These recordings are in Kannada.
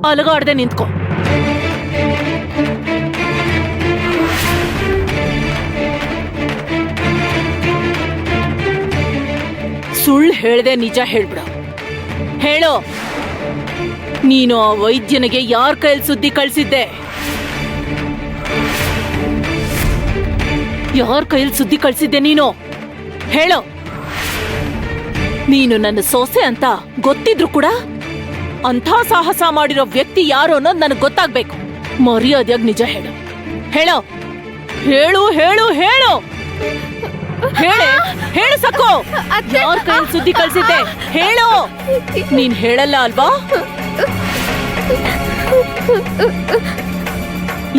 ಅಲಗಾಡ್ದೆ ನಿಂತ್ಕೋ. ಸುಳ್ಳು ಹೇಳ್ದೆ ನಿಜ ಹೇಳ್ಬಿಡು. ಹೇಳೋ, ನೀನು ಆ ವೈದ್ಯನಿಗೆ ಯಾರ ಕೈಯಲ್ಲಿ ಸುದ್ದಿ ಕಳ್ಸಿದ್ದೆ? ಯಾರ ಕೈಯಲ್ಲಿ ಸುದ್ದಿ ಕಳ್ಸಿದ್ದೆ ನೀನು? ಹೇಳೋ. ನೀನು ನನ್ನ ಸೊಸೆ ಅಂತ ಗೊತ್ತಿದ್ರು ಕೂಡ ಅಂಥ ಸಾಹಸ ಮಾಡಿರೋ ವ್ಯಕ್ತಿ ಯಾರು ಅನ್ನೋದು ನನಗೆ ಗೊತ್ತಾಗ್ಬೇಕು. ಮರ್ಯಾದೆಯಾಗಿ ನಿಜ ಹೇಳು. ಹೇಳೋ, ಹೇಳು ಹೇಳು ಹೇಳು ಹೇಳೆ ಹೇಳು ಸಕ್ಕು. ಯಾರ ಕೈಯಲ್ಲಿ ಸುದ್ದಿ ಕಳ್ಸಿದ್ದೆ? ಹೇಳು. ನೀನ್ ಹೇಳಲ್ಲ ಅಲ್ವಾ?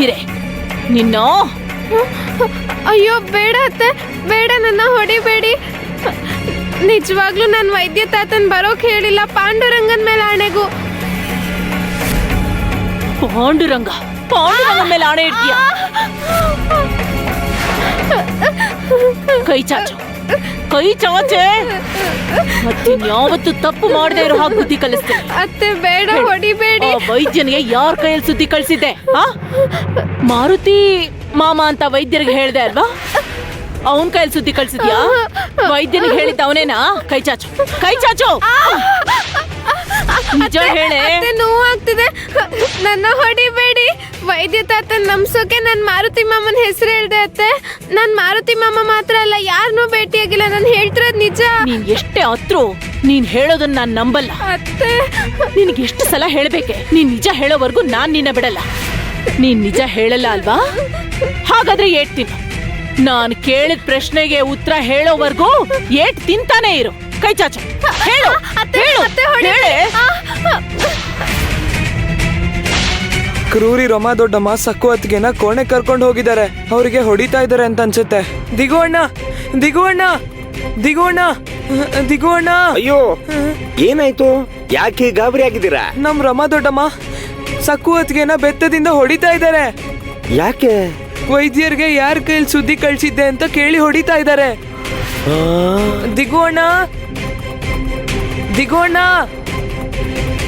ಇರೇ ನಿನ್ನ. ಅಯ್ಯೋ ಬೇಡ ಅತ್ತೆ, ಬೇಡ, ನನ್ನ ಹೊಡಿಬೇಡಿ. ನಿಜವಾಗ್ಲೂ ನಾನು ವೈದ್ಯ ತಾತನ್ ಬರೋಕ್ ಹೇಳಿಲ್ಲ. ಪಾಂಡುರಂಗನ್ ಮೇಲೆ ಆಣೆಗೂ. ಪಾಂಡುರಂಗ ಮೇಲೆ ಆಣೆ ಇಡ್ತೀಯ? ಕೈ ಚಾಚು, ಕೈ ಚಾಚೆ. ಮತ್ತಿನ್ಯಾವತ್ತು ತಪ್ಪು ಮಾಡದೆ ಇರೋ ಹಾಗೆ ಬುದ್ಧಿ ಕಲಿಸ್ತೀನಿ. ಅತ್ತೆ ಬೇಡ, ಹೊಡಿಬೇಡಿ. ವೈದ್ಯನಿಗೆ ಯಾರ ಕೈಯಲ್ಲಿ ಸುದ್ದಿ ಕಳ್ಸಿದ್ದೆ? ಮಾರುತಿ ಮಾಮ ಅಂತ ವೈದ್ಯರಿಗೆ ಹೇಳ್ದೆ ಅಲ್ವಾ? ಅವನ್ ಕೈಯಲ್ಲಿ ಸುದ್ದಿ ಕಳ್ಸಿದ್ಯಾ? ವೈದ್ಯನಿಗೆ ಹೇಳಿದ್ದ ಅವನೇನಾ? ಕೈ ಚಾಚು, ಕೈ ಚಾಚು. ನಿಜ ಹೇಳೆ. ನೋವಾಗ್ತಿದೆ, ನನ್ನ ಹೊಡಿಬೇಡಿ. ವೈದ್ಯ ತಾತನ್ ನಮ್ಸೋಕೆ ನನ್ ಮಾರುತಿ ಮಾಮನ್ ಹೆಸರು ಹೇಳ್ದೆ ಅತ್ತೆ. ನಾನ್ ಮಾರುತಿ ಮಾಮ ಮಾತ್ರ ಅಲ್ಲ, ಯಾರನ್ನೂ ಭೇಟಿಯಾಗಿಲ್ಲ. ನಾನು ಹೇಳ್ತಿರೋದ್ ನಿಜ. ನೀನ್ ಎಷ್ಟೇ ಹತ್ರು ನೀನ್ ಹೇಳೋದನ್ನ ನಾನ್ ನಂಬಲ್ಲ ಅತ್ತೆ. ನಿನ್ಗೆ ಎಷ್ಟು ಸಲ ಹೇಳ್ಬೇಕೆ? ನೀನ್ ನಿಜ ಹೇಳೋವರೆಗೂ ನಾನ್ ನಿನ್ನ ಬಿಡಲ್ಲ. ನೀನ್ ನಿಜ ಹೇಳಲ್ಲ ಅಲ್ವಾ? ಹಾಗಾದ್ರೆ ಏಟ್ ತಿನ್ನು. ನಾನ್ ಕೇಳಿದ ಪ್ರಶ್ನೆಗೆ ಉತ್ತರ ಹೇಳೋವರೆಗೂ ಏಟ್ ತಿಂತಾನೆ ಇರು. ಕೈ ಚಾಚು, ಹೇಳು ಹೇಳು ಹೇಳೆ. ಕ್ರೂರಿ ರಮಾ ದೊಡ್ಡಮ್ಮ ಸಕ್ಕು ಅತ್ತಿಗೆನ ಕೋಣೆ ಕರ್ಕೊಂಡು ಹೋಗಿದ್ದಾರೆ. ಅವರಿಗೆ ಹೊಡಿತಾ ಇದ್ದಾರೆ ಅಂತ ಅನ್ಸುತ್ತೆ. ದಿಗು ಅಣ್ಣ, ದಿಗು ಅಣ್ಣ, ದಿಗು ಅಣ್ಣ, ದಿಗು ಅಣ್ಣ. ಅಯ್ಯೋ, ಏನಾಯ್ತು? ಯಾಕೆ ಗಾಬರಿ ಆಗಿದ್ದೀರಾ? ನಮ್ ರಮಾ ದೊಡ್ಡಮ್ಮ ಸಕ್ಕು ಅತ್ತಿಗೆನ ಬೆತ್ತದಿಂದ ಹೊಡಿತಾ ಇದ್ದಾರೆ. ಯಾಕೆ? ವೈದ್ಯರಿಗೆ ಯಾರ ಕೈಯಲ್ಲಿ ಸುದ್ದಿ ಕಳ್ಸಿದ್ದೆ ಅಂತ ಕೇಳಿ ಹೊಡಿತಾ ಇದ್ದಾರೆ. ದಿಗು ಅಣ್ಣ, ದಿಗು ಅಣ್ಣ.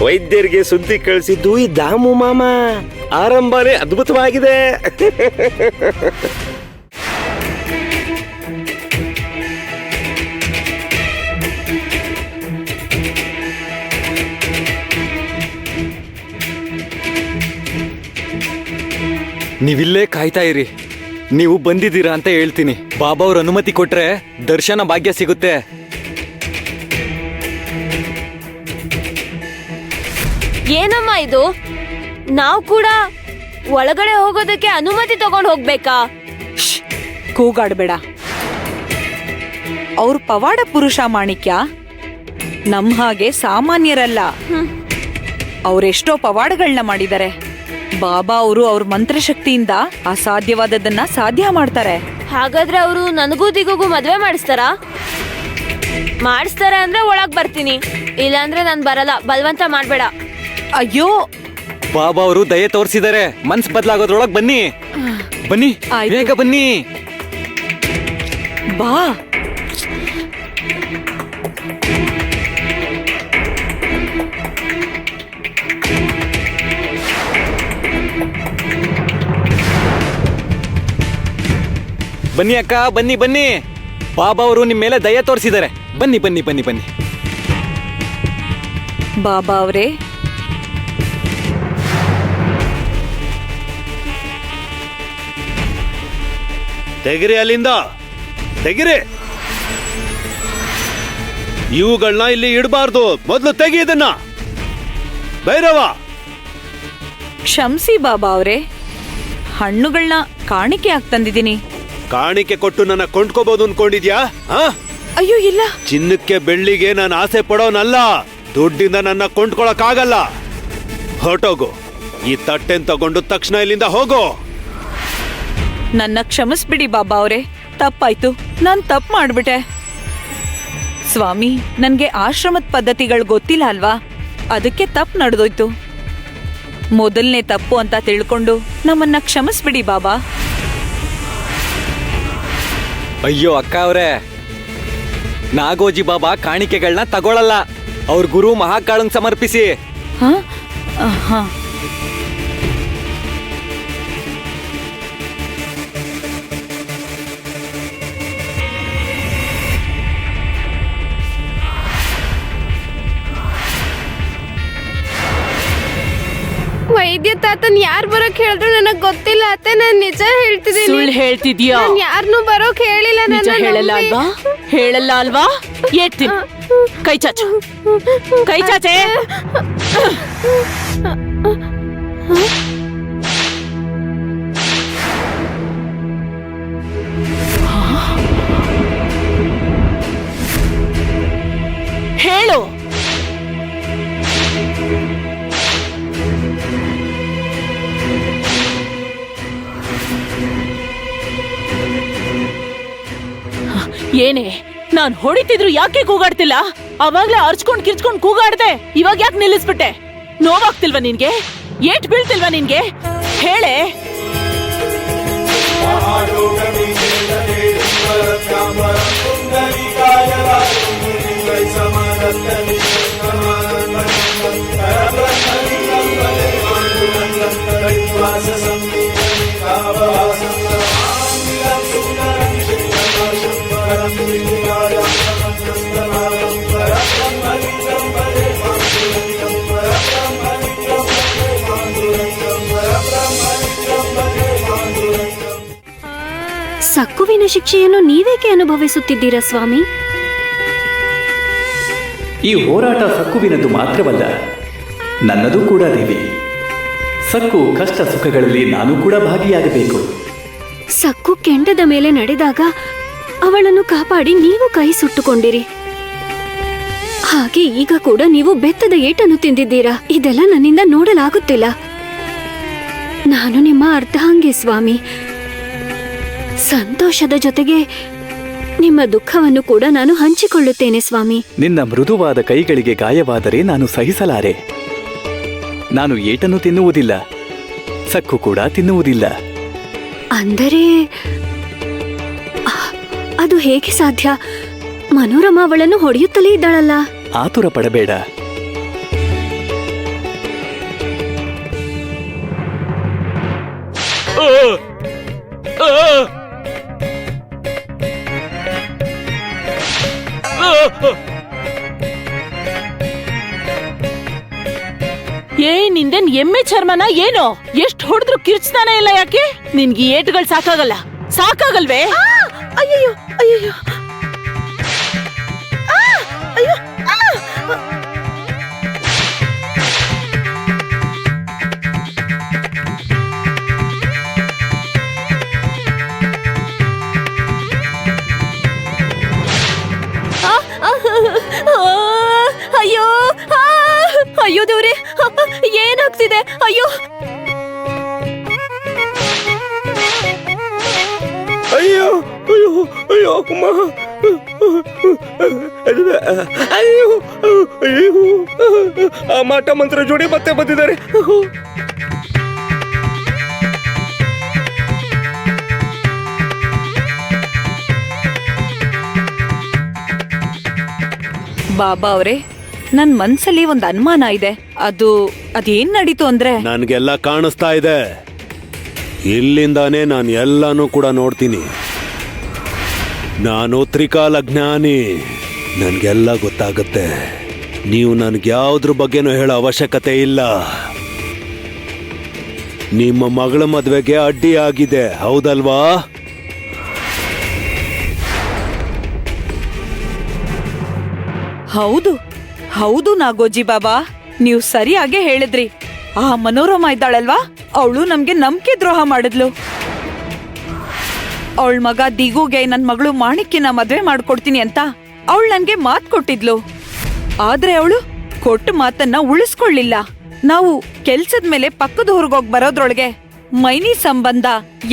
ವೈದ್ಯರಿಗೆ ಸುದ್ದಿ ಕಳಿಸಿದ್ದು ಈ ದಾಮು ಮಾಮ. ಆರಂಭನೇ ಅದ್ಭುತವಾಗಿದೆ. ನೀವಿಲ್ಲೇ ಕಾಯ್ತಾ ಇರಿ. ನೀವು ಬಂದಿದ್ದೀರಾ ಅಂತ ಹೇಳ್ತೀನಿ. ಬಾಬಾ ಅವ್ರ ಅನುಮತಿ ಕೊಟ್ರೆ ದರ್ಶನ ಭಾಗ್ಯ ಸಿಗುತ್ತೆ. ಏನಮ್ಮ ಇದು? ನಾವು ಕೂಡ ಒಳಗಡೆ ಹೋಗೋದಕ್ಕೆ ಅನುಮತಿ ತಗೊಂಡು ಹೋಗ್ಬೇಕಾ? ಕೂಗಾಡ್ಬೇಡ. ಅವ್ರ ಪವಾಡ ಪುರುಷ ಮಾಣಿಕ್ಯ ನಮ್ ಹಾಗೆ ಸಾಮಾನ್ಯರಲ್ಲ. ಅವರೆಷ್ಟೋ ಪವಾಡಗಳನ್ನ ಮಾಡಿದ್ದಾರೆ. ಬಾಬಾ ಅವರು ಅವ್ರ ಮಂತ್ರಶಕ್ತಿಯಿಂದ ಅಸಾಧ್ಯವಾದದನ್ನ ಸಾಧ್ಯ ಮಾಡ್ತಾರೆ. ಹಾಗಾದ್ರೆ ಅವರು ನನಗೂ ದಿಗುಗೂ ಮದ್ವೆ ಮಾಡಿಸ್ತಾರಾ? ಮಾಡಿಸ್ತಾರೆ ಅಂದ್ರೆ ಒಳಗ್ ಬರ್ತೀನಿ, ಇಲ್ಲಾಂದ್ರೆ ನಾನು ಬರಲ್ಲ. ಬಲವಂತ ಮಾಡ್ಬೇಡ. ಅಯ್ಯೋ, ಬಾಬಾ ಅವರು ದಯೆ ತೋರಿಸಿದ್ದಾರೆ. ಮನ್ಸ್ ಬದಲಾಗೋದ್ರೊಳಗ್ ಬನ್ನಿ, ಬನ್ನಿ, ಬೇಗ ಬನ್ನಿ. ಬಾ. ಬನ್ನಿ ಅಕ್ಕ, ಬನ್ನಿ ಬನ್ನಿ. ಬಾಬಾ ಅವರು ನಿಮ್ ಮೇಲೆ ದಯೆ ತೋರಿಸಿದ್ದಾರೆ. ಬನ್ನಿ ಬನ್ನಿ ಬನ್ನಿ ಬನ್ನಿ. ಬಾಬಾ ಅವರೇ, ತೆಗಿರಿ, ಅಲ್ಲಿಂದ ತೆಗಿರಿ. ಇವುಗಳನ್ನ ಇಲ್ಲಿ ಇಡಬಾರ್ದು. ಮೊದಲು ತೆಗಿ ಇದನ್ನ. ಭೈರವ, ಕ್ಷಮಿಸಿ ಬಾಬಾ ಅವರೇ. ಹಣ್ಣುಗಳನ್ನ ಕಾಣಿಕೆ ಆಗಿ ತಂದಿದ್ದೀನಿ. ಕಾಣಿಕೆ ಕೊಟ್ಟು ನನ್ನ ಕೊಂಡ್ಕೋಬಹುದು ಅನ್ಕೊಂಡಿದ್ಯಾ? ಅಯ್ಯೋ ಇಲ್ಲ. ಚಿನ್ನಕ್ಕೆ ಬೆಳ್ಳಿಗೆ ನಾನು ಆಸೆ ಪಡೋನಲ್ಲ. ದುಡ್ಡಿಂದ ನನ್ನ ಕೊಂಡ್ಕೊಳಕ್ಕಾಗಲ್ಲ. ಹೊರಟೋಗು. ಈ ತಟ್ಟೆನ್ ತಗೊಂಡು ತಕ್ಷಣ ಇಲ್ಲಿಂದ ಹೋಗೋ. ನನ್ನ ಕ್ಷಮಿಸ್ಬಿಡಿ ಬಾಬಾ ಅವರೇ. ತಪ್ಪಾಯ್ತು, ನಾನ್ ತಪ್ಪು ಮಾಡ್ಬಿಟ್ಟೆ. ಸ್ವಾಮಿ, ನನ್ಗೆ ಆಶ್ರಮದ ಪದ್ಧತಿಗಳು ಗೊತ್ತಿಲ್ಲ ಅಲ್ವಾ, ಅದಕ್ಕೆ ತಪ್ಪು ನಡೆದೋಯ್ತು. ಮೊದಲನೇ ತಪ್ಪು ಅಂತ ತಿಳ್ಕೊಂಡು ನಮ್ಮನ್ನ ಕ್ಷಮಿಸ್ಬಿಡಿ ಬಾಬಾ. ಅಯ್ಯೋ ಅಕ್ಕ ಅವ್ರೆ, ನಾಗೋಜಿ ಬಾಬಾ ಕಾಣಿಕೆಗಳನ್ನ ತಗೊಳಲ್ಲ. ಅವ್ರ ಗುರು ಮಹಾಕಾಳಂಗ್ ಸಮರ್ಪಿಸಿ. ಹ? ಹಾ ವೈದ್ಯ ತಾತನ್ ಯಾರ್ ಬರೋಕ್ ಹೇಳಿದ್ರು ನನಗ್ ಗೊತ್ತಿಲ್ಲ ಅತ್ತೆ, ನಾನ್ ನಿಜ ಹೇಳ್ತಿದ್ದೀನಿ. ಸುಳ್ಳು ಹೇಳ್ತಿದ್ಯಾ? ನಾನ್ ಯಾರನ್ನೂ ಬರೋಕ್ ಹೇಳಿಲ್ಲ. ನಿಜ ನನ್ನ ಹೇಳಲ್ಲ ನಂಬಿ. ಅಲ್ವಾ? ಹೇಳಲ್ಲ ಅಲ್ವಾ? ಏಡ್ತೀನಿ. ಕೈ ಚಾಚು, ಕೈ ಚಾಚೆ. ಹೇಳು. ಏನೇ, ನಾನ್ ಹೊಡಿತಿದ್ರು ಯಾಕೆ ಕೂಗಾಡ್ತಿಲ್ಲ? ಅವಾಗ್ಲೇ ಅರ್ಚ್ಕೊಂಡ್ ಕಿರ್ಚ್ಕೊಂಡ್ ಕೂಗಾಡ್ದೆ, ಇವಾಗ ಯಾಕೆ ನಿಲ್ಲಿಸ್ಬಿಟ್ಟೆ? ನೋವಾಗ್ತಿಲ್ವಾ ನಿನ್ಗೆ? ಏಟ್ ಬೀಳ್ತಿಲ್ವಾ ನಿನ್ಗೆ? ಹೇಳೆ. ಸಕ್ಕುವಿನ ಶಿಕ್ಷೆಯನ್ನು ನೀವೇಕೆ ಅನುಭವಿಸುತ್ತಿದ್ದೀರಾ ಸ್ವಾಮಿ? ಈ ಹೋರಾಟ ಸಕ್ಕುವಿನದು ಮಾತ್ರವಲ್ಲ, ನನ್ನದು ಕೂಡ ದೇವಿ. ಸಕ್ಕು ಕಷ್ಟ ಸುಖಗಳಲ್ಲಿ ನಾನು ಕೂಡ ಭಾಗಿಯಾಗಬೇಕು. ಸಕ್ಕು ಕೆಂಡದ ಮೇಲೆ ನಡೆದಾಗ ಅವಳನ್ನು ಕಾಪಾಡಿ ನೀವು ಕೈ ಸುಟ್ಟುಕೊಂಡಿರಿ. ಹಾಗೆ ಈಗ ಕೂಡ ನೀವು ಬೆತ್ತದ ಏಟನ್ನು ತಿಂದಿದ್ದೀರಾ. ಇದೆಲ್ಲ ನನ್ನಿಂದ ನೋಡಲಾಗುತ್ತಿಲ್ಲ. ನಾನು ನಿಮ್ಮ ಅರ್ಧಾಂಗಿ ಸ್ವಾಮಿ. ಸಂತೋಷದ ಜೊತೆಗೆ ನಿಮ್ಮ ದುಃಖವನ್ನು ಕೂಡ ನಾನು ಹಂಚಿಕೊಳ್ಳುತ್ತೇನೆ ಸ್ವಾಮಿ. ನಿನ್ನ ಮೃದುವಾದ ಕೈಗಳಿಗೆ ಗಾಯವಾದರೆ ನಾನು ಸಹಿಸಲಾರೆ. ನಾನು ಏಟನ್ನು ತಿನ್ನುವುದಿಲ್ಲ, ಸಕ್ಕು ಕೂಡ ತಿನ್ನುವುದಿಲ್ಲ. ಅಂದರೆ ಅದು ಹೇಗೆ ಸಾಧ್ಯ? ಮನೋರಮಾ ಅವಳನ್ನು ಹೊಡೆಯುತ್ತಲೇ ಇದ್ದಾಳಲ್ಲ. ಆತುರ ಪಡಬೇಡ. ಏ, ನಿಂದೇನ್ ಎಮ್ಮೆ ಚರ್ಮನ ಏನೋ? ಎಷ್ಟ್ ಹೊಡೆದ್ರು ಕಿರ್ಚ್ತಾನೆ ಇಲ್ಲ ಯಾಕೆ? ನಿನ್ಗೆ ಏಟುಗಳು ಸಾಕಾಗಲ್ಲ? ಸಾಕಾಗಲ್ವೇ? ಅಯ್ಯಯ್ಯೋ, ಅಯ್ಯಯ್ಯೋ, ಅಯ್ಯೋ. ಅಯ್ಯೋ, ಅಯ್ಯೋ ದೇವ್ರೆ, ಏನಾಗ್ತಿದೆ? ಅಯ್ಯೋ, ಅಯ್ಯೋ ಅಯ್ಯೋ ಅಯ್ಯೋ ಅಮ್ಮ, ಅಯ್ಯೋ ಅಯ್ಯೋ, ಆ ಮಾಟ ಮಂತ್ರ ಜೋಡಿ ಮತ್ತೆ ಬಂದಿದ್ದಾರೆ. ಬಾಬಾ ಅವ್ರೆ, ನನ್ ಮನ್ಸಲ್ಲಿ ಒಂದ್ ಅನುಮಾನ ಇದೆ. ಅದೇನ್ ನಡೀತು ಅಂದ್ರೆ, ನನ್ಗೆಲ್ಲ ಕಾಣಿಸ್ತಾ ಇದೆ. ಇಲ್ಲಿಂದಾನೇ ನಾನು ಎಲ್ಲಾನು ಕೂಡ ನೋಡ್ತೀನಿ. ನಾನು ತ್ರಿಕಾಲ ಜ್ಞಾನಿ, ನನ್ಗೆಲ್ಲ ಗೊತ್ತಾಗುತ್ತೆ. ನೀವು ನನ್ಗೆ ಯಾವ್ದ್ರ ಬಗ್ಗೆನೂ ಹೇಳೋ ಅವಶ್ಯಕತೆ ಇಲ್ಲ. ನಿಮ್ಮ ಮಗಳ ಮದ್ವೆಗೆ ಅಡ್ಡಿ ಆಗಿದೆ, ಹೌದಲ್ವಾ? ಹೌದು ಹೌದು ನಾಗೋಜಿ ಬಾಬಾ, ನೀವು ಸರಿಯಾಗೆ ಹೇಳಿದ್ರಿ. ಆ ಮನೋರಮಾ ಇದ್ದಾಳಲ್ವಾ, ಅವಳು ನಮ್ಗೆ ನಂಬಿಕೆ ದ್ರೋಹ ಮಾಡಿದ್ಲು. ಅವಳ ಮಗ ದಿಗುಗೆ ನನ್ ಮಗಳು ಮಾಣಿಕ್ಯನ ಮದ್ವೆ ಮಾಡ್ಕೊಡ್ತೀನಿ ಅಂತ ಅವಳು ನನ್ಗೆ ಮಾತ್ ಕೊಟ್ಟಿದ್ಲು. ಆದ್ರೆ ಅವಳು ಕೊಟ್ಟ ಮಾತನ್ನ ಉಳಿಸ್ಕೊಳ್ಳಿಲ್ಲ. ನಾವು ಕೆಲ್ಸದ ಮೇಲೆ ಪಕ್ಕದ ಹೊರಗೋಗ್ ಬರೋದ್ರೊಳಗೆ ಮೈನಿ ಸಂಬಂಧ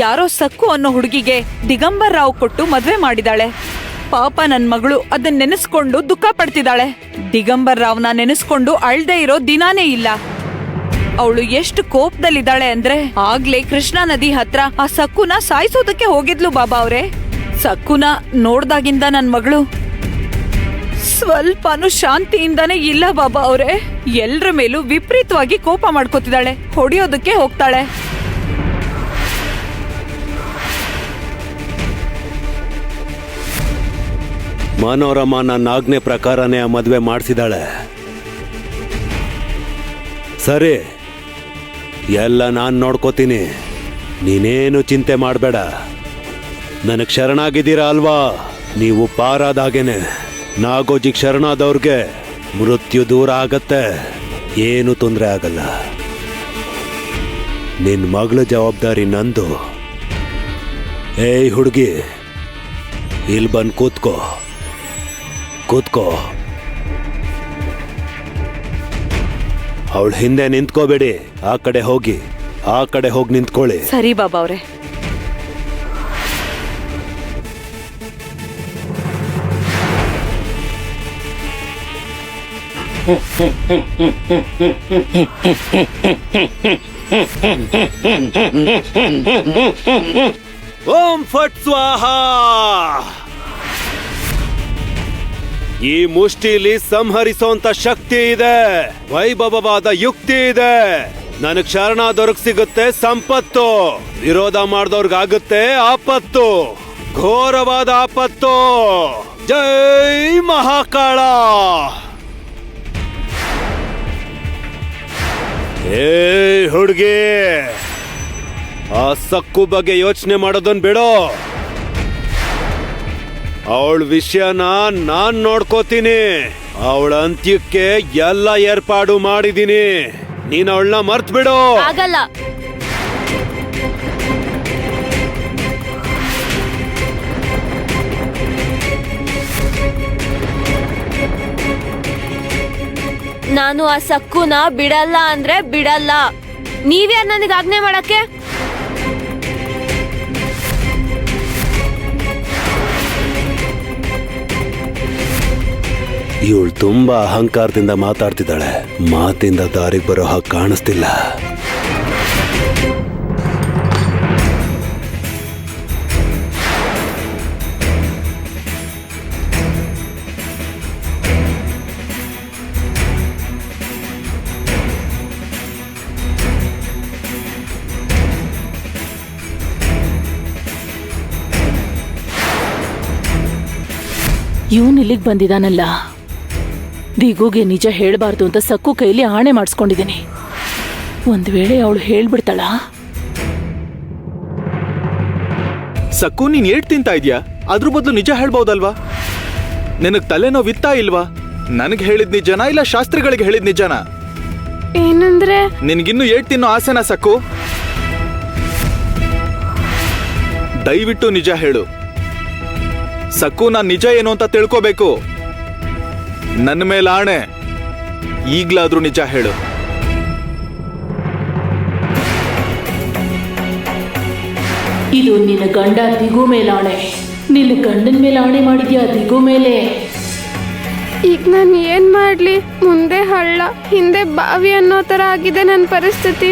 ಯಾರೋ ಸಕ್ಕು ಅನ್ನೋ ಹುಡುಗಿಗೆ ದಿಗಂಬರ್ ರಾವ್ ಕೊಟ್ಟು ಮದ್ವೆ ಮಾಡಿದಾಳೆ. ಪಾಪ ನನ್ ಮಗಳು ಅದನ್ನ ನೆನೆಸ್ಕೊಂಡು ದುಃಖ ಪಡ್ತಿದ್ದಾಳೆ. ದಿಗಂಬರ್ ರಾವ್ನ ನೆನೆಸ್ಕೊಂಡು ಅಳ್ದೇ ಇರೋ ದಿನಾನೇ ಇಲ್ಲ. ಅವಳು ಎಷ್ಟು ಕೋಪದಲ್ಲಿದ್ದಾಳೆ ಅಂದ್ರೆ, ಆಗ್ಲೇ ಕೃಷ್ಣಾ ನದಿ ಹತ್ರ ಆ ಸಕ್ಕುನ ಸಾಯಿಸೋದಕ್ಕೆ ಹೋಗಿದ್ಲು ಬಾಬಾ ಅವ್ರೆ. ಸಕ್ಕುನ ನೋಡ್ದಾಗಿಂದ ನನ್ ಮಗಳು ಸ್ವಲ್ಪನೂ ಶಾಂತಿಯಿಂದಾನೇ ಇಲ್ಲ ಬಾಬಾ ಅವರೇ. ಎಲ್ರ ಮೇಲೂ ವಿಪರೀತವಾಗಿ ಕೋಪ ಮಾಡ್ಕೋತಿದ್ದಾಳೆ, ಹೊಡೆಯೋದಕ್ಕೆ ಹೋಗ್ತಾಳೆ. ಮನೋರಮ ನನ್ನ ಆಜ್ಞೆ ಪ್ರಕಾರನೇ ಆ ಮದ್ವೆ ಮಾಡಿಸಿದಾಳೆ. ಸರಿ, ಎಲ್ಲ ನಾನು ನೋಡ್ಕೋತೀನಿ, ನೀನೇನು ಚಿಂತೆ ಮಾಡಬೇಡ. ನನಗೆ ಶರಣಾಗಿದ್ದೀರಾ ಅಲ್ವಾ? ನೀವು ಪಾರಾದಾಗೇನೆ. ನಾಗೋಜಿಗೆ ಶರಣಾದವ್ರಿಗೆ ಮೃತ್ಯು ದೂರ ಆಗತ್ತೆ, ಏನು ತೊಂದರೆ ಆಗಲ್ಲ. ನಿನ್ನ ಮಗಳ ಜವಾಬ್ದಾರಿ ನಂದು. ಏಯ್ ಹುಡುಗಿ, ಇಲ್ಲಿ ಬಂದು ಕೂತ್ಕೋ. ಅವಳ ಹಿಂದೆ ನಿಂತ್ಕೋಬೇಡಿ, ಆ ಕಡೆ ಹೋಗಿ ನಿಂತ್ಕೊಳ್ಳಿ. ಸರಿ ಬಾಬಾ ಅವ್ರೆ. ಓಂ ಫಟ್ ಸ್ವಾಹಾ. ಈ ಮುಷ್ಟಿಲಿ ಸಂಹರಿಸೋಂತ ಶಕ್ತಿ ಇದೆ, ವೈಭವವಾದ ಯುಕ್ತಿ ಇದೆ. ನನಗ್ ಶರಣಾದವ್ರಿಗೆ ಸಿಗುತ್ತೆ ಸಂಪತ್ತು, ವಿರೋಧ ಮಾಡ್ದವ್ರಿಗಾಗುತ್ತೆ ಆಪತ್ತು, ಘೋರವಾದ ಆಪತ್ತು. ಜೈ ಮಹಾಕಾಳ. ಏ ಹುಡುಗಿ, ಆ ಸಕ್ಕು ಬಗ್ಗೆ ಯೋಚನೆ ಮಾಡೋದನ್ ಬಿಡೋ. ಅವಳ ವಿಷಯನ ನಾನ್ ನೋಡ್ಕೋತೀನಿ. ಅವಳ ಅಂತ್ಯಕ್ಕೆ ಎಲ್ಲ ಏರ್ಪಾಡು ಮಾಡಿದೀನಿ. ನೀನ್ ಅವಳನ್ನ ಮರ್ತ್ ಬಿಡು. ಆಗಲ್ಲ. ನಾನು ಆ ಸಕ್ಕುನ ಬಿಡಲ್ಲ ಅಂದ್ರೆ ಬಿಡಲ್ಲ. ನೀವ್ಯಾರು ನನಗೆ ಆಜ್ಞೆ ಮಾಡಕ್ಕೆ? ಇವಳು ತುಂಬಾ ಅಹಂಕಾರದಿಂದ ಮಾತಾಡ್ತಿದ್ದಾಳೆ, ಮಾತಿಂದ ದಾರಿಗೆ ಬರೋ ಹಾಗೆ ಕಾಣಿಸ್ತಿಲ್ಲ. ಇವನ್ ಇಲ್ಲಿಗೆ ಬಂದಿದಾನಲ್ಲ, ದಿಗುಗೆ ನಿಜ ಹೇಳ್ಬಾರ್ದು ಅಂತ ಸಕ್ಕು ಕೈಲಿ ಆಣೆ ಮಾಡಿಸ್ಕೊಂಡಿದ್ದೀನಿ. ಒಂದ್ ವೇಳೆ ಅವಳು ಹೇಳ್ಬಿಡ್ತಾಳ? ಸಕ್ಕು, ನೀನ್ ಏಟ್ ತಿಂತಾ ಇದ್ಯಾ? ಅದ್ರ ಬದಲು ನಿಜ ಹೇಳ್ಬಹುದಲ್ವಾ? ನಿನಗ್ ತಲೆನೋವಿತ್ತಾ ಇಲ್ವಾ? ನನಗ್ ಹೇಳಿದ್ ನಿಜನಾ ಇಲ್ಲ ಶಾಸ್ತ್ರಿಗಳಿಗೆ ಹೇಳಿದ್ ನಿಜನಾ? ಏನಂದ್ರೆ ನಿನ್ಗಿನ್ನು ಏಟ್ ತಿನ್ನೋ ಆಸೆನಾ ಸಕ್ಕು? ದಯವಿಟ್ಟು ನಿಜ ಹೇಳು ಸಕ್ಕು. ನಾನ್ ನಿಜ ಏನು ಅಂತ ತಿಳ್ಕೋಬೇಕು. ನನ್ನ ಮೇಲೆ ಆಣೆ, ಈಗ್ಲಾದ್ರೂ ನಿಜ ಹೇಳು. ಇದು ನಿನ್ನ ಗಂಡ ದಿಗು ಮೇಲೆ ಆಣೆ. ನಿನ್ನ ಗಂಡನ ಮೇಲೆ ಆಣೆ ಮಾಡಿದ್ಯಾ ದಿಗು ಮೇಲೆ? ಈಗ ನಾನು ಏನ್ ಮಾಡ್ಲಿ? ಮುಂದೆ ಹಳ್ಳ, ಹಿಂದೆ ಬಾವಿ ಅನ್ನೋ ತರ ಆಗಿದೆ ನನ್ನ ಪರಿಸ್ಥಿತಿ.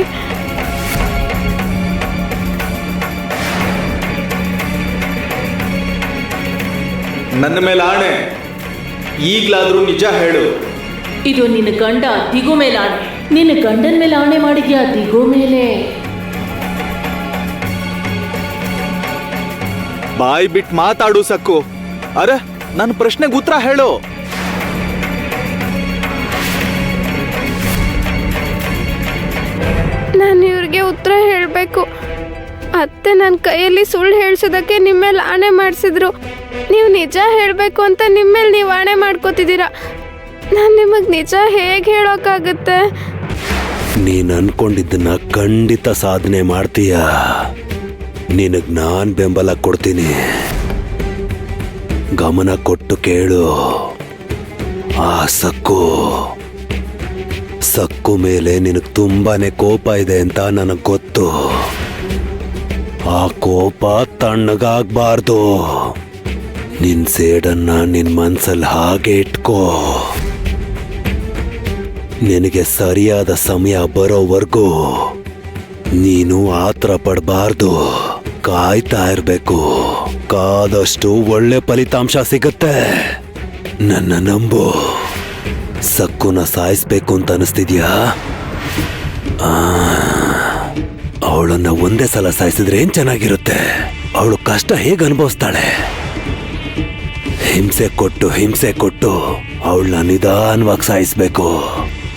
ನನ್ನ ಮೇಲೆ ಆಣೆ, ಈಗ್ಲಾದ್ರೂ ನಿಜ ಹೇಳು. ಇದು ನಿನ್ನ ಗಂಡ ದಿಗು ಮೇಲೆ ಆಣೆ. ನಿನ್ನ ಗಂಡನ ಮೇಲೆ ಆಣೆ ಮಾಡಿದ್ಯಾ ದಿಗು ಮೇಲೆ? ಬಾಯ್ ಬಿಟ್ ಮಾತಾಡು ಸಕ್ಕು. ಅರೆ, ನನ್ನ ಪ್ರಶ್ನೆಗೆ ಉತ್ತರ ಹೇಳು. ನಾನು ಇವ್ರಿಗೆ ಉತ್ತರ ಹೇಳಬೇಕು. ಅತ್ತೆ ನನ್ನ ಕೈಯಲ್ಲಿ ಸುಳ್ಳು ಹೇಳ್ಸೋದಕ್ಕೆ ನಿಮ್ಮೇಲೆ ಆಣೆ ಮಾಡಿಸಿದ್ರು. ನೀವು ನಿಜ ಹೇಳಬೇಕು ಅಂತ ನಿಮ್ಮೇಲೆ ನೀವು ಆಣೆ ಮಾಡ್ಕೋತಿದ್ದೀರಾ. ನಾನು ನಿಮಗೆ ನಿಜ ಹೇಗೆ ಹೇಳೋಕ್ಕಾಗುತ್ತೆ? ನೀನ್ ಅನ್ಕೊಂಡಿದ್ದನ್ನ ಖಂಡಿತ ಸಾಧನೆ ಮಾಡ್ತೀಯ. ನಿನಗ್ ನಾನ್ ಬೆಂಬಲ ಕೊಡ್ತೀನಿ. ಗಮನ ಕೊಟ್ಟು ಕೇಳು. ಆ ಸಕ್ಕು ಮೇಲೆ ನಿನಗ್ ತುಂಬಾನೇ ಕೋಪ ಇದೆ ಅಂತ ನನಗ್ ಗೊತ್ತು. ಆ ಕೋಪ ತಣ್ಣಗಾಗ್ಬಾರ್ದು. ನಿನ್ ಸೇಡನ್ನ ನಿನ್ ಮನ್ಸಲ್ಲಿ ಹಾಗೆ ಇಟ್ಕೋ. ನಿನಗೆ ಸರಿಯಾದ ಸಮಯ ಬರೋವರೆಗೂ ನೀನು ಆತರ ಪಡಬಾರ್ದು. ಕಾಯ್ತಾ ಇರ್ಬೇಕು. ಕಾದಷ್ಟು ಒಳ್ಳೆ ಫಲಿತಾಂಶ ಸಿಗುತ್ತೆ. ನನ್ನ ನಂಬು. ಸಕ್ಕುನ ಸಾಯಿಸ್ಬೇಕು ಅಂತ ಅನಿಸ್ತಿದ್ಯಾ? ಅವಳನ್ನ ಒಂದೇ ಸಲ ಸಾಯಿಸಿದ್ರೆ ಏನ್ ಚೆನ್ನಾಗಿರುತ್ತೆ. ಅವಳು ಕಷ್ಟ ಹೇಗೆ ಅನುಭವಿಸ್ತಾಳೆ. ಹಿಂಸೆ ಕೊಟ್ಟು ಅವಳನ್ನ ನಿಧಾನವಾಗಿ ಸಾಯಿಸ್ಬೇಕು.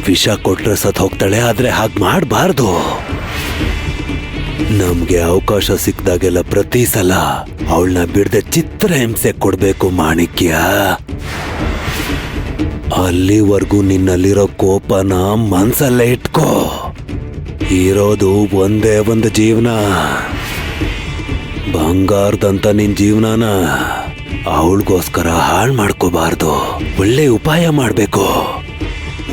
ವಿಷ ಕೊಟ್ರೆ ಸತ್ ಹೋಗ್ತಾಳೆ, ಆದ್ರೆ ಹಾಗೆ ಮಾಡಬಾರ್ದು. ನಮ್ಗೆ ಅವಕಾಶ ಸಿಕ್ದಾಗೆಲ್ಲ ಪ್ರತಿ ಸಲ ಅವಳನ್ನ ಬಿಡದೆ ಚಿತ್ರ ಹಿಂಸೆ ಕೊಡ್ಬೇಕು ಮಾಣಿಕ್ಯ. ಅಲ್ಲಿವರೆಗೂ ನಿನ್ನಲ್ಲಿರೋ ಕೋಪನ ಮನ್ಸಲ್ಲೇ ಇಟ್ಕೋ. ಇರೋದು ಒಂದೇ ಒಂದು ಜೀವನ. ಬಂಗಾರದಂತ ನಿನ್ ಜೀವನನ ಅವಳಿಗೋಸ್ಕರ ಹಾಳು ಮಾಡ್ಕೋಬಾರ್ದು. ಒಳ್ಳೆ ಉಪಾಯ ಮಾಡ್ಬೇಕು.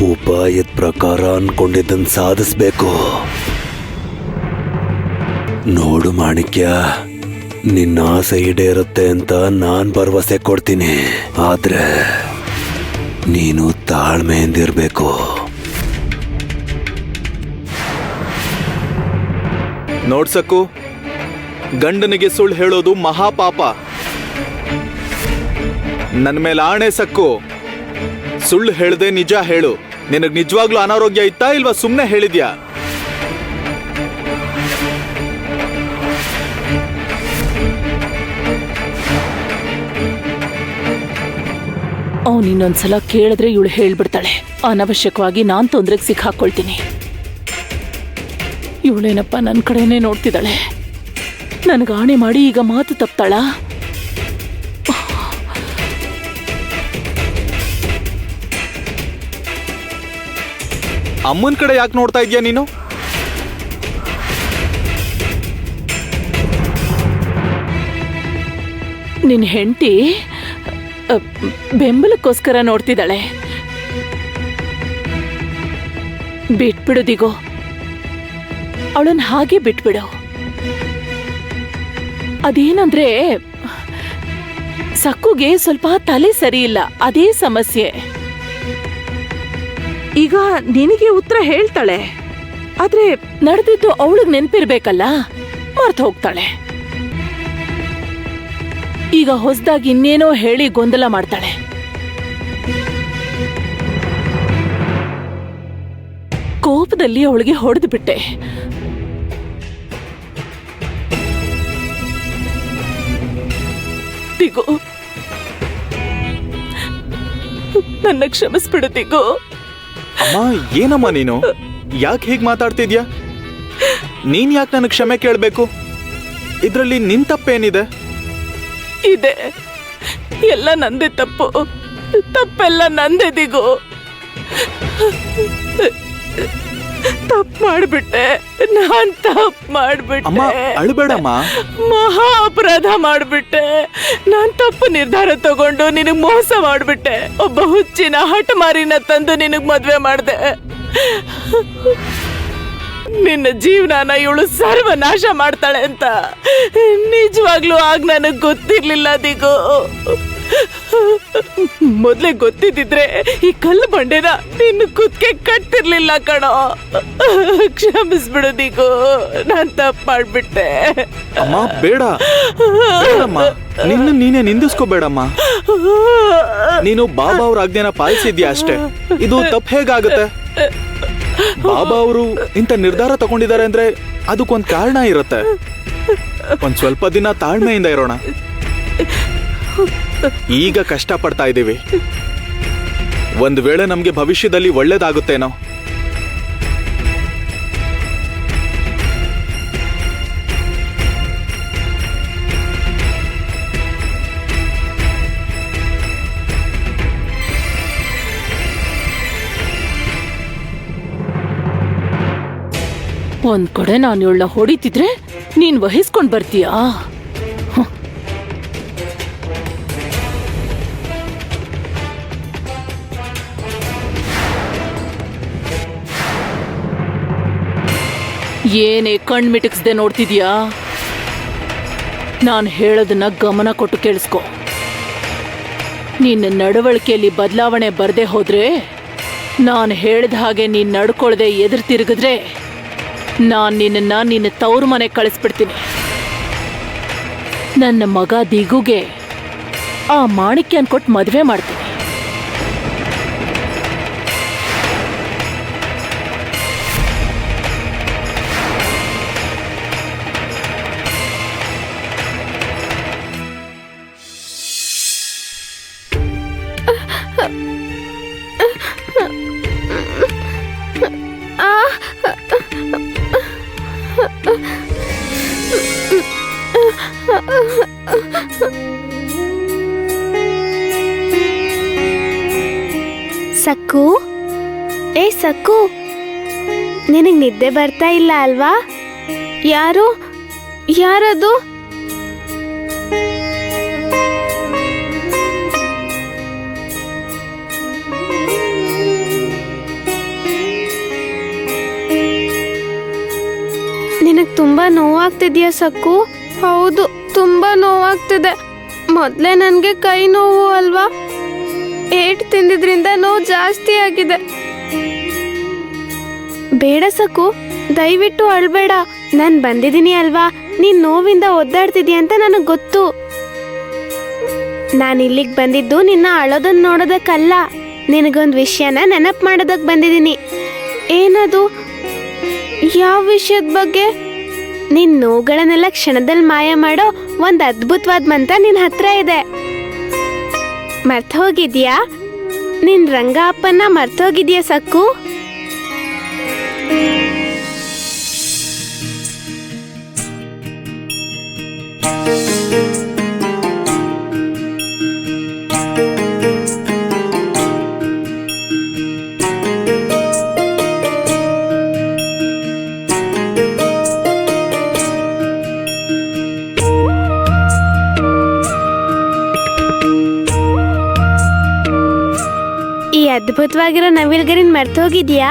ಉಪಾಯದ ಪ್ರಕಾರ ಅನ್ಕೊಂಡಿದ್ದನ್ ಸಾಧಿಸ್ಬೇಕು. ನೋಡು ಮಾಣಿಕ್ಯ, ನಿನ್ನ ಆಸೆ ಈಡೇರುತ್ತೆ ಅಂತ ನಾನ್ ಭರವಸೆ ಕೊಡ್ತೀನಿ. ಆದ್ರೆ ನೀನು ತಾಳ್ಮೆಯಿಂದಿರ್ಬೇಕು. ನೋಡ್ಸಕ್ಕು, ಗಂಡನಿಗೆ ಸುಳ್ಳು ಹೇಳೋದು ಮಹಾಪಾಪ. ನನ್ನ ಮೇಲೆ ಆಣೆ ಸಕ್ಕು, ಸುಳ್ಳು ಹೇಳ್ದೆ ನಿಜ ಹೇಳು. ನಿನಗ್ ನಿಜವಾಗ್ಲೂ ಅನಾರೋಗ್ಯ ಇತ್ತಾ ಇಲ್ವಾ ಸುಮ್ನೆ ಹೇಳಿದ್ಯಾ? ಅವನಿನ್ನೊಂದ್ಸಲ ಕೇಳಿದ್ರೆ ಇವಳು ಹೇಳ್ಬಿಡ್ತಾಳೆ. ಅನವಶ್ಯಕವಾಗಿ ನಾನ್ ತೊಂದ್ರೆಗೆ ಸಿಕ್ಕಾಕೊಳ್ತೀನಿ. ಇವಳೇನಪ್ಪ ನನ್ನ ಕಡೆನೇ ನೋಡ್ತಿದ್ದಾಳೆ. ನನ್ಗೆ ಆಣೆ ಮಾಡಿ ಈಗ ಮಾತು ತಪ್ತಾಳ? ಅಮ್ಮನ ಕಡೆ ಯಾಕೆ ನೋಡ್ತಾ ಇದ್ಯಾ ನೀನು? ನಿನ್ ಹೆಂಡತಿ ಬೆಂಬಲಕ್ಕೋಸ್ಕರ ನೋಡ್ತಿದ್ದಾಳೆ. ಬಿಟ್ಬಿಡುದಿಗೋ, ಅವಳನ್ನ ಹಾಗೆ ಬಿಟ್ಬಿಡು. ಅದೇನಂದ್ರೆ ಸಕ್ಕುಗೆ ಸ್ವಲ್ಪ ತಲೆ ಸರಿ ಇಲ್ಲ, ಅದೇ ಸಮಸ್ಯೆ. ಈಗ ನಿನಗೆ ಉತ್ತರ ಹೇಳ್ತಾಳೆ, ಆದ್ರೆ ನಡೆದಿದ್ದು ಅವಳಿಗೆ ನೆನ್ಪಿರ್ಬೇಕಲ್ಲ, ಮರ್ತು ಹೋಗ್ತಾಳೆ. ಈಗ ಹೊಸದಾಗಿ ಇನ್ನೇನೋ ಹೇಳಿ ಗೊಂದಲ ಮಾಡ್ತಾಳೆ. ಕೋಪದಲ್ಲಿ ಅವಳಿಗೆ ಹೊಡೆದು ಬಿಟ್ಟೆ. ದಿಗು, ನನ್ನ ಕ್ಷಮಿಸ್ಬಿಡು ದಿಗು. ಅಮ್ಮ, ಏನಮ್ಮ ನೀನು? ಯಾಕೆ ಹೀಗೆ ಮಾತಾಡ್ತಿದ್ಯಾ? ನೀನ್ ಯಾಕೆ ನನಗೆ ಕ್ಷಮೆ ಕೇಳಬೇಕು? ಇದ್ರಲ್ಲಿ ನಿನ್ ತಪ್ಪೇನಿದೆ? ಇದೆ, ಎಲ್ಲ ನಂದೇ ತಪ್ಪು. ತಪ್ಪೆಲ್ಲ ನಂದೇ ದಿಗು. ತಪ್ಪು ಮಾಡ್ಬಿಟ್ಟೆ, ನಾನ್ ತಪ್ಪು ಮಾಡ್ಬಿಟ್ಟೆ. ಅಮ್ಮ, ಅಳ್ಬೇಡಮ್ಮ. ಮಹಾ ಅಪರಾಧ ಮಾಡ್ಬಿಟ್ಟೆ. ನಾನ್ ತಪ್ಪು ನಿರ್ಧಾರ ತಗೊಂಡು ನಿನಗ್ ಮೋಸ ಮಾಡ್ಬಿಟ್ಟೆ. ಒಬ್ಬ ಹುಚ್ಚಿನ ಹಠಮಾರಿನ ತಂದು ನಿನಗ್ ಮದ್ವೆ ಮಾಡ್ದೆ. ನಿನ್ನ ಜೀವನಾನ ಇವಳು ಸರ್ವನಾಶ ಮಾಡ್ತಾಳೆ ಅಂತ ನಿಜವಾಗ್ಲೂ ಆಗ ನನಗ್ ಗೊತ್ತಿರ್ಲಿಲ್ಲ ದಿಗು. ಮೊದ್ಲೇ ಗೊತ್ತಿದ್ದಿದ್ರೆ ಈ ಕಲ್ಲು ಬಂಡೆನ ನಿನ್ನ ಕುತ್ತಿಗೆ ಕಟ್ತಿರ್ಲಿಲ್ಲ ಕಣೋ. ಕ್ಷಮಿಸ್ಬಿಡು ದಿಗು, ನಾನ್ ತಪ್ಪು ಮಾಡ್ಬಿಟ್ಟೆ. ಅಮ್ಮ, ಬೇಡ ಬೇಡಮ್ಮ. ನಿನ್ನ ನೀನೇ ನಿಂದಿಸ್ಕೋಬೇಡಮ್ಮ. ನೀನು ಬಾಬಾ ಅವ್ರ ಆಜ್ಞೆನ ಪಾಲಿಸಿದ್ಯಾ ಅಷ್ಟೇ. ಇದು ತಪ್ಪು ಹೇಗಾಗುತ್ತೆ? ಬಾಬಾ ಅವರು ಇಂಥ ನಿರ್ಧಾರ ತಗೊಂಡಿದ್ದಾರೆ ಅಂದ್ರೆ ಅದಕ್ಕೊಂದ್ ಕಾರಣ ಇರುತ್ತೆ. ಒಂದ್ ಸ್ವಲ್ಪ ದಿನ ತಾಳ್ಮೆಯಿಂದ ಇರೋಣ. ಈಗ ಕಷ್ಟ ಪಡ್ತಾ ಇದ್ದೀವಿ, ಒಂದ್ ವೇಳೆ ನಮ್ಗೆ ಭವಿಷ್ಯದಲ್ಲಿ ಒಳ್ಳೇದಾಗುತ್ತೇನೋ. ಒಂದ್ ಕಡೆ ನಾನು ಇವಳನ್ನ ಹೊಡಿತಿದ್ರೆ ನೀನ್ ವಹಿಸ್ಕೊಂಡ್ ಬರ್ತೀಯಾ? ಏನೇ ಕಣ್ ಮಿಟಕ್ಸ್ದೆ ನೋಡ್ತಿದ್ಯಾ? ನಾನು ಹೇಳೋದನ್ನ ಗಮನ ಕೊಟ್ಟು ಕೇಳಿಸ್ಕೊ. ನಿನ್ನ ನಡವಳಿಕೆಯಲ್ಲಿ ಬದಲಾವಣೆ ಬರ್ದೇ ಹೋದ್ರೆ, ನಾನು ಹೇಳಿದ ಹಾಗೆ ನೀನ್ ನಡ್ಕೊಳ್ದೆ ಎದುರು ತಿರುಗಿದ್ರೆ ನಾನ್ ನಿನ್ನ ತವ್ರ ಮನೆ ಕಳಿಸ್ಬಿಡ್ತೀನಿ. ನನ್ನ ಮಗ ದಿಗುಗೆ ಆ ಮಾಣಿಕ್ಯನ್ ಕೊಟ್ಟು ಮದ್ವೆ ಮಾಡ್ತೀನಿ. ಸಕ್ಕು, ಏ ಸಕ್ಕು, ನಿನಗೆ ನಿದ್ದೆ ಬರ್ತಾ ಇಲ್ಲ ಅಲ್ವಾ? ಯಾರದು? ನಿನಗೆ ತುಂಬಾ ನೋವಾಗ್ತಿದ್ಯಾ ಸಕ್ಕು? ಹೌದು, ತುಂಬಾ ನೋವಾಗ್ತಿದೆ. ಮೊದಲೇ ನನಗೆ ಕೈ ನೋವು ಅಲ್ವಾ, ಏಟ್ ತಿಂದಿದ್ರಿಂದ ನೋವು ಜಾಸ್ತಿ ಆಗಿದೆ. ಬೇಡ ಸಕ್ಕು, ದಯವಿಟ್ಟು ಅಳ್ಬೇಡ. ನಾನು ಬಂದಿದ್ದೀನಿ ಅಲ್ವಾ, ನೀನ್ ನೋವಿಂದ ಒದ್ದಾಡ್ತಿದ್ಯಾ ಅಂತ ನನಗೆ ಗೊತ್ತು. ನಾನು ಇಲ್ಲಿಗೆ ಬಂದಿದ್ದು ನಿನ್ನ ಅಳೋದನ್ನ ನೋಡೋದಕ್ಕಲ್ಲ, ನಿನಗೊಂದು ವಿಷಯನ ನೆನಪು ಮಾಡೋದಕ್ಕೆ ಬಂದಿದ್ದೀನಿ. ಏನದು? ಯಾವ ವಿಷಯದ ಬಗ್ಗೆ? ನಿನ್ ನೋವುಗಳನ್ನೆಲ್ಲ ಕ್ಷಣದಲ್ಲಿ ಮಾಯ ಮಾಡೋ ಒಂದು ಅದ್ಭುತವಾದ ಮಂತ್ರ ನಿನ್ನ ಹತ್ರ ಇದೆ. ಮರ್ತೋಗಿದ್ಯಾ? ನಿನ್ ರಂಗ ಅಪ್ಪನ್ನ ಮರ್ತೋಗಿದ್ಯಾ ಸಕ್ಕು? ಈ ಅದ್ಭುತವಾಗಿರೋ ನವಿಲ್ಗರಿನ್ ಮರ್ತೋಗಿದ್ಯಾ?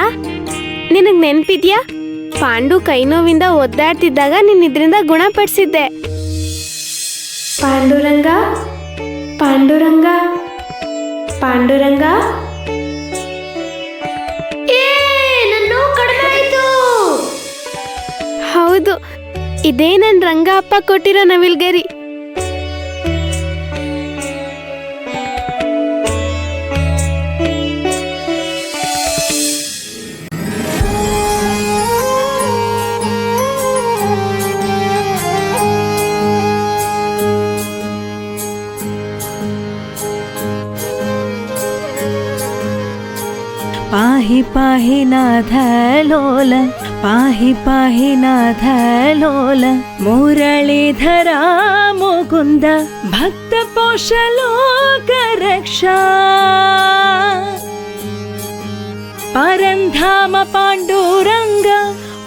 ನಿನಗ್ ನೆನ್ಪಿದ್ಯಾ? ಪಾಂಡು ಕೈ ನೋವಿಂದ ಒದ್ದಾಡ್ತಿದ್ದಾಗ ನೀನ್ ಇದ್ರಿಂದ ಗುಣಪಡಿಸಿದ್ದೆ. ಪಾಂಡುರಂಗ, ಪಾಂಡುರಂಗ, ಪಾಂಡುರಂಗ. ಹೌದು, ಇದೇ ನನ್ ರಂಗ ಅಪ್ಪ ಕೊಟ್ಟಿರೋ ನವಿಲ್ಗರಿ. पाहि पाहि नाथ लोल, पाहि पाहि नाथ लोल, मुरलीधरा मुकुंद, भक्त पोष लोक रक्षा. परंधाम पांडुरंग,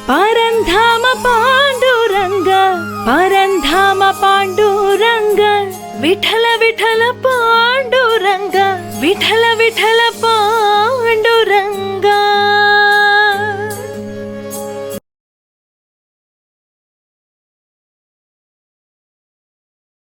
परंधाम पांडुरंग, परंधाम पांडुरंग, विठल विठल पांडुरंग, विठल विठल पांडुरंग.